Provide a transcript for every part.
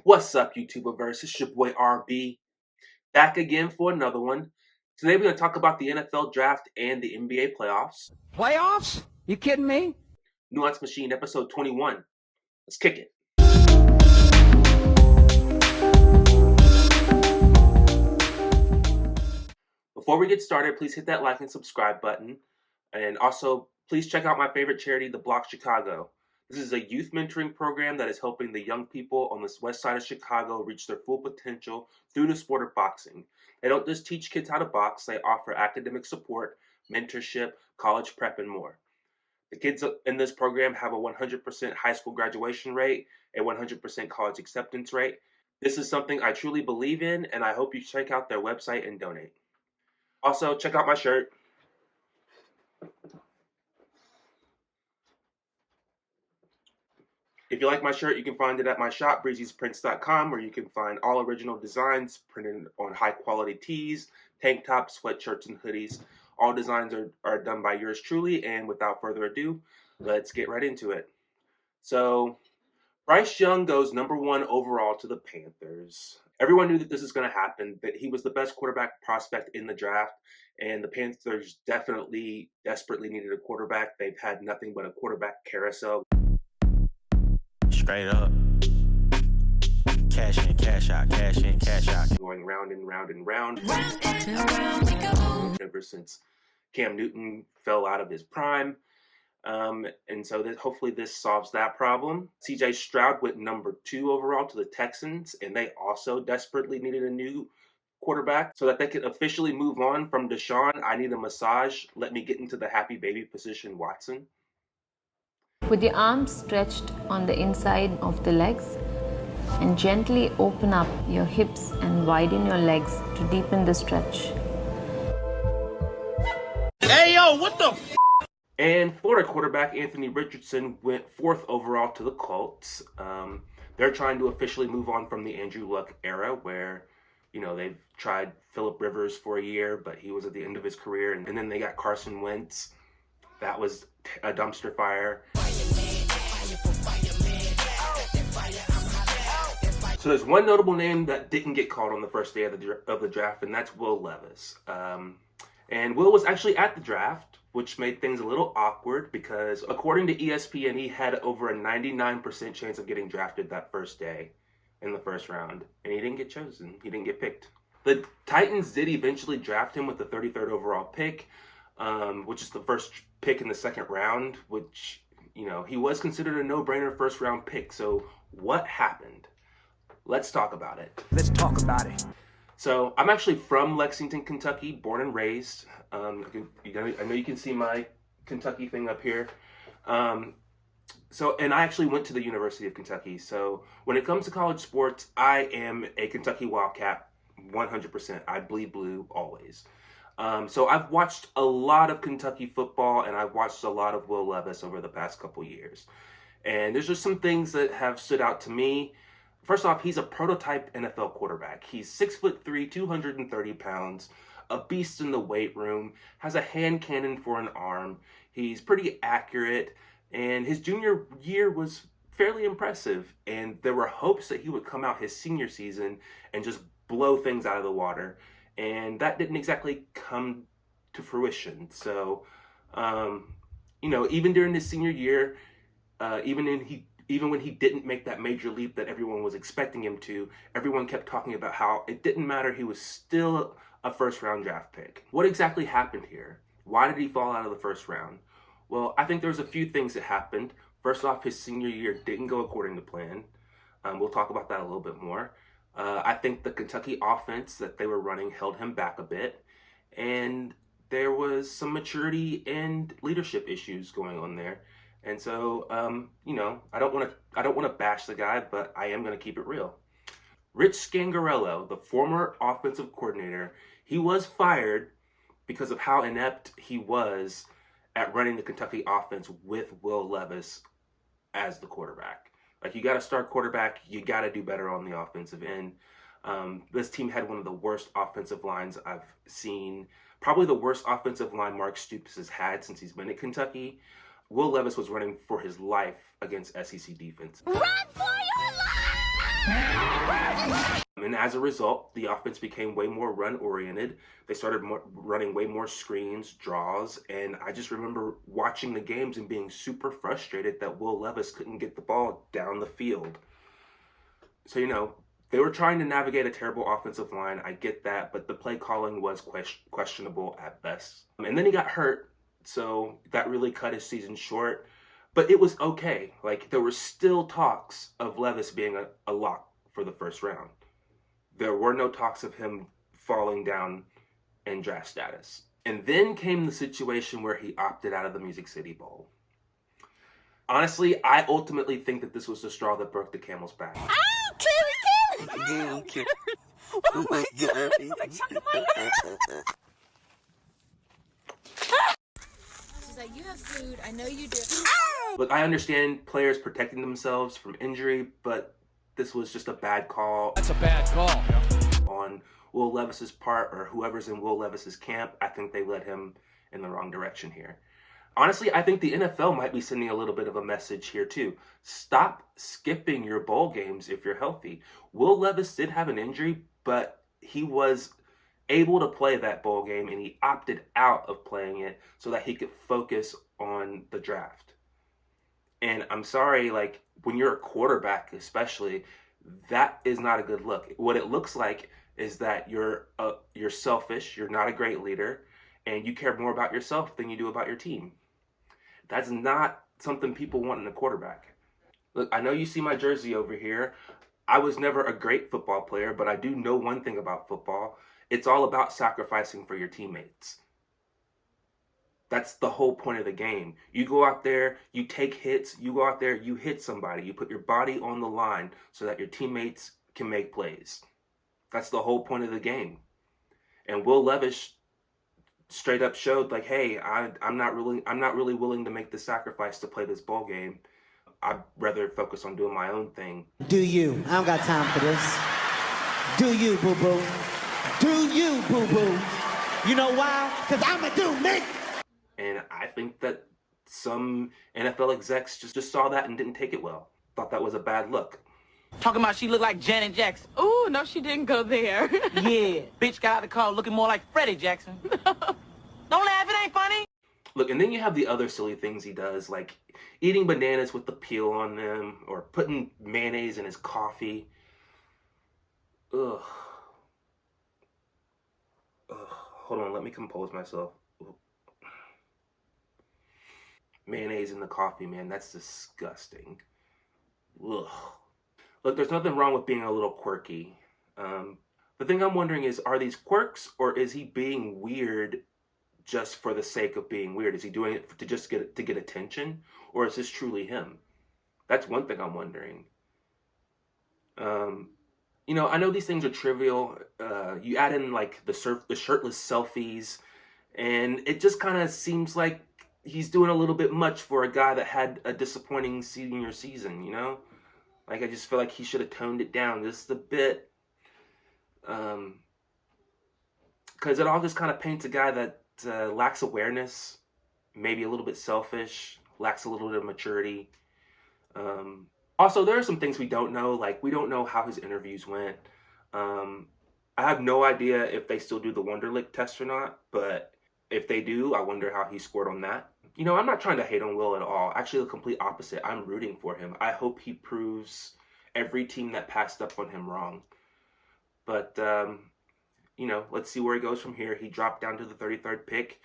What's up, YouTuberverse? It's your boy RB, back again for another one. Today we're going to talk about the NFL Draft and the NBA playoffs. Playoffs? You kidding me? Nuance Machine, episode 21. Let's kick it. Before we get started, please hit that like and subscribe button. And also, please check out my favorite charity, The Block Chicago. This is a youth mentoring program that is helping the young people on the west side of Chicago reach their full potential through the sport of boxing. They don't just teach kids how to box, they offer academic support, mentorship, college prep, and more. The kids in this program have a 100% high school graduation rate, a 100% college acceptance rate. This is something I truly believe in, and I hope you check out their website and donate. Also, check out my shirt. If you like my shirt, you can find it at my shop, breezysprints.com, where you can find all original designs printed on high-quality tees, tank tops, sweatshirts, and hoodies. All designs are done by yours truly, and without further ado, let's get right into it. So, Bryce Young goes number 1 overall to the Panthers. Everyone knew that this was going to happen, that he was the best quarterback prospect in the draft, and the Panthers desperately needed a quarterback. They've had nothing but a quarterback carousel. Straight up. Cash in, cash out, cash in, cash out. Going round and round and round. Ever since Cam Newton fell out of his prime. And so hopefully this solves that problem. CJ Stroud went number 2 overall to the Texans, and they also desperately needed a new quarterback so that they could officially move on from Deshaun. I need a massage. Let me get into the happy baby position, Watson. With your arms stretched on the inside of the legs and gently open up your hips and widen your legs to deepen the stretch. Hey, yo, what the f? And Florida quarterback Anthony Richardson went 4th overall to the Colts. They're trying to officially move on from the Andrew Luck era where, they've tried Phillip Rivers for a year, but he was at the end of his career. And then they got Carson Wentz. That was a dumpster fire. So there's one notable name that didn't get called on the first day of the draft, and that's Will Levis. And Will was actually at the draft, which made things a little awkward because according to ESPN, he had over a 99% chance of getting drafted that first day in the first round, and he didn't get chosen. He didn't get picked. The Titans did eventually draft him with the 33rd overall pick, which is the first pick in the second round, which, he was considered a no-brainer first-round pick. So what happened? Let's talk about it. Let's talk about it. So I'm actually from Lexington, Kentucky, born and raised. I know you can see my Kentucky thing up here. And I actually went to the University of Kentucky. So when it comes to college sports, I am a Kentucky Wildcat, 100%. I bleed blue always. So I've watched a lot of Kentucky football, and I've watched a lot of Will Levis over the past couple years. And there's just some things that have stood out to me. First off, he's a prototype NFL quarterback. He's 6'3", 230 pounds, a beast in the weight room, has a hand cannon for an arm. He's pretty accurate, and his junior year was fairly impressive. And there were hopes that he would come out his senior season and just blow things out of the water. And that didn't exactly come to fruition. So, even during his senior year, even when he didn't make that major leap that everyone was expecting him to, everyone kept talking about how it didn't matter. He was still a first-round draft pick. What exactly happened here? Why did he fall out of the first round? Well, I think there's a few things that happened. First off, his senior year didn't go according to plan. We'll talk about that a little bit more. I think the Kentucky offense that they were running held him back a bit, and there was some maturity and leadership issues going on there. And so, I don't want to bash the guy, but I am going to keep it real. Rich Scangarello, the former offensive coordinator, he was fired because of how inept he was at running the Kentucky offense with Will Levis as the quarterback. Like, you got to start quarterback, you got to do better on the offensive end. This team had one of the worst offensive lines I've seen. Probably the worst offensive line Mark Stoops has had since he's been at Kentucky. Will Levis was running for his life against SEC defense. Run for your life! And as a result, the offense became way more run-oriented. They started running way more screens, draws, and I just remember watching the games and being super frustrated that Will Levis couldn't get the ball down the field. So, they were trying to navigate a terrible offensive line. I get that, but the play calling was questionable at best. And then he got hurt, so that really cut his season short. But it was okay. Like, there were still talks of Levis being a lock for the first round. There were no talks of him falling down in draft status. And then came the situation where he opted out of the Music City Bowl. Honestly, I ultimately think that this was the straw that broke the camel's back. Oh my God. She's like, you have food. I know you do. Look, I understand players protecting themselves from injury, but this was just a bad call. That's a bad call. On Will Levis's part, or whoever's in Will Levis's camp. I think they led him in the wrong direction here. Honestly, I think the NFL might be sending a little bit of a message here too. Stop skipping your bowl games if you're healthy. Will Levis did have an injury, but he was able to play that bowl game and he opted out of playing it so that he could focus on the draft. And I'm sorry, like, when you're a quarterback especially, that is not a good look. What it looks like is that you're selfish, you're not a great leader, and you care more about yourself than you do about your team. That's not something people want in a quarterback. Look, I know you see my jersey over here. I was never a great football player, but I do know one thing about football. It's all about sacrificing for your teammates. That's the whole point of the game. You go out there, you take hits, you go out there, you hit somebody, you put your body on the line so that your teammates can make plays. That's the whole point of the game. And Will Levis straight up showed, like, hey, I'm not really willing to make the sacrifice to play this bowl game. I'd rather focus on doing my own thing. Do you? I don't got time for this. Do you, boo-boo? Do you, boo-boo? You know why? Because I'ma do me! And I think that some NFL execs just saw that and didn't take it well. Thought that was a bad look. Talking about she looked like Janet Jackson. Ooh, no, she didn't go there. Yeah, bitch got out of the car looking more like Freddie Jackson. Don't laugh, it ain't funny. Look, and then you have the other silly things he does, like eating bananas with the peel on them, or putting mayonnaise in his coffee. Ugh. Hold on, let me compose myself. Ugh. Mayonnaise in the coffee, man, that's disgusting. Ugh. Look, there's nothing wrong with being a little quirky. The thing I'm wondering is, are these quirks, or is he being weird just for the sake of being weird? Is he doing it to just get attention, or is this truly him? That's one thing I'm wondering. I know these things are trivial. You add in like the shirtless selfies, and it just kind of seems like he's doing a little bit much for a guy that had a disappointing senior season. Like, I just feel like he should have toned it down just a bit. Because it all just kind of paints a guy that lacks awareness, maybe a little bit selfish, lacks a little bit of maturity. Also, there are some things we don't know. Like, we don't know how his interviews went. I have no idea if they still do the Wonderlic test or not, but if they do, I wonder how he scored on that. I'm not trying to hate on Will at all. Actually, the complete opposite. I'm rooting for him. I hope he proves every team that passed up on him wrong. But, let's see where he goes from here. He dropped down to the 33rd pick,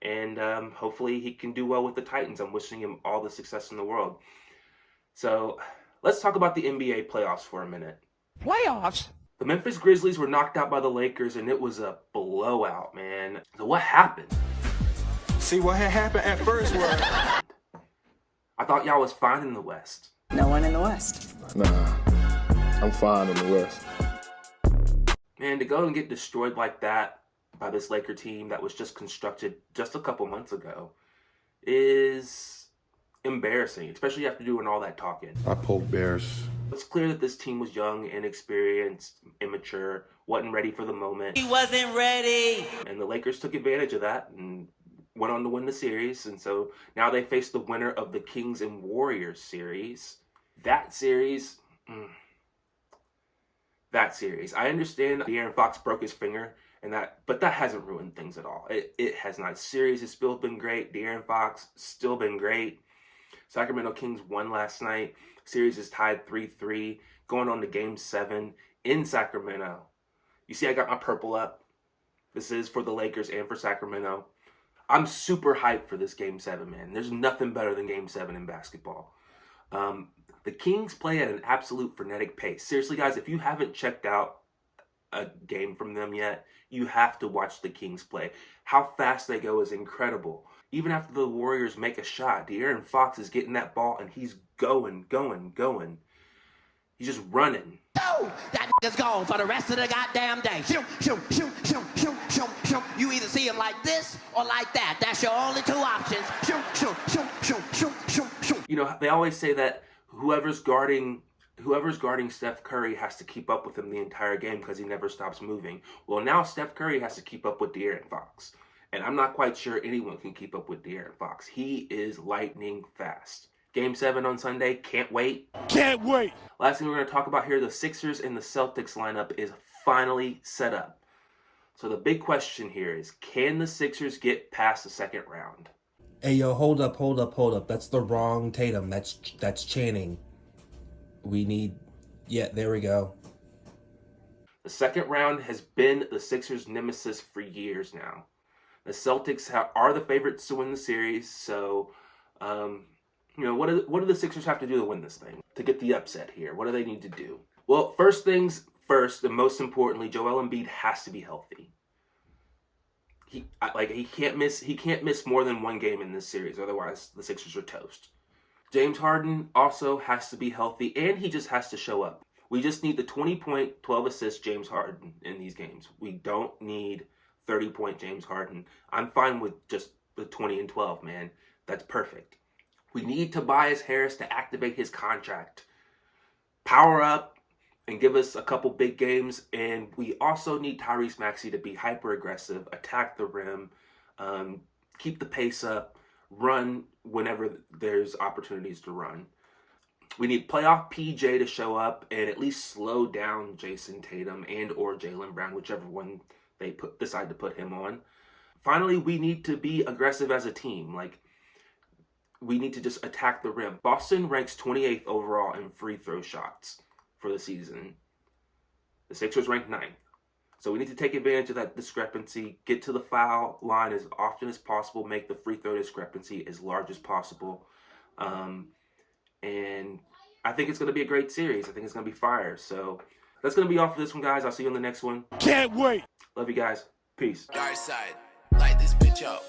and hopefully he can do well with the Titans. I'm wishing him all the success in the world. So let's talk about the NBA playoffs for a minute. Playoffs? The Memphis Grizzlies were knocked out by the Lakers, and it was a blowout, man. So what happened? See, what had happened at first was... I thought y'all was fine in the West. No one in the West. Nah, I'm fine in the West. Man, to go and get destroyed like that by this Laker team that was just constructed just a couple months ago is embarrassing, especially after doing all that talking. I poke bears. It's clear that this team was young, inexperienced, immature, wasn't ready for the moment. He wasn't ready. And the Lakers took advantage of that and went on to win the series. And so now they face the winner of the Kings and Warriors series. That series that series. I understand De'Aaron Fox broke his finger, but that hasn't ruined things at all. It has not. Series has still been great. De'Aaron Fox still been great. Sacramento Kings won last night. Series is tied 3-3, going on to Game 7 in Sacramento. You see I got my purple up. This is for the Lakers and for Sacramento. I'm super hyped for this Game 7, man. There's nothing better than Game 7 in basketball. The Kings play at an absolute frenetic pace. Seriously, guys, if you haven't checked out a game from them yet, you have to watch the Kings play. How fast they go is incredible. Even after the Warriors make a shot, De'Aaron Fox is getting that ball and he's going. He's just running. Oh, that nigga's gone for the rest of the goddamn day. Shoom, shoom, shoom, shoom, shoom, shoom, shoom. You either see him like this or like that. That's your only two options. Shoom, shoom, shoom, shoom, shoom, shoom, shoom. You know, they always say that whoever's guarding Steph Curry has to keep up with him the entire game because he never stops moving. Well, now Steph Curry has to keep up with De'Aaron Fox. And I'm not quite sure anyone can keep up with De'Aaron Fox. He is lightning fast. Game 7 on Sunday. Can't wait. Can't wait. Last thing we're going to talk about here, the Sixers and the Celtics lineup is finally set up. So the big question here is, can the Sixers get past the second round? Hey, yo, hold up. That's the wrong Tatum. That's Channing. Yeah, there we go. The second round has been the Sixers' nemesis for years now. The Celtics are the favorites to win the series, so, what do the Sixers have to do to win this thing? To get the upset here, what do they need to do? Well, first things first, and most importantly, Joel Embiid has to be healthy. He can't miss more than one game in this series, otherwise the Sixers are toast. James Harden also has to be healthy, and he just has to show up. We just need the 20-point, 12-assist James Harden in these games. We don't need 30-point James Harden. I'm fine with just the 20 and 12, man. That's perfect. We need Tobias Harris to activate his contract. Power up and give us a couple big games. And we also need Tyrese Maxey to be hyper-aggressive, attack the rim, keep the pace up, run whenever there's opportunities to run. We need playoff PJ to show up and at least slow down Jason Tatum and or Jaylen Brown, whichever one they decide to put him on. Finally, we need to be aggressive as a team. We need to just attack the rim. Boston ranks 28th overall in free throw shots for the season. The Sixers rank 9th. So we need to take advantage of that discrepancy, get to the foul line as often as possible, make the free throw discrepancy as large as possible. And I think it's going to be a great series. I think it's going to be fire. So that's going to be all for this one, guys. I'll see you on the next one. Can't wait. Love you guys. Peace. Dark side, light this bitch up.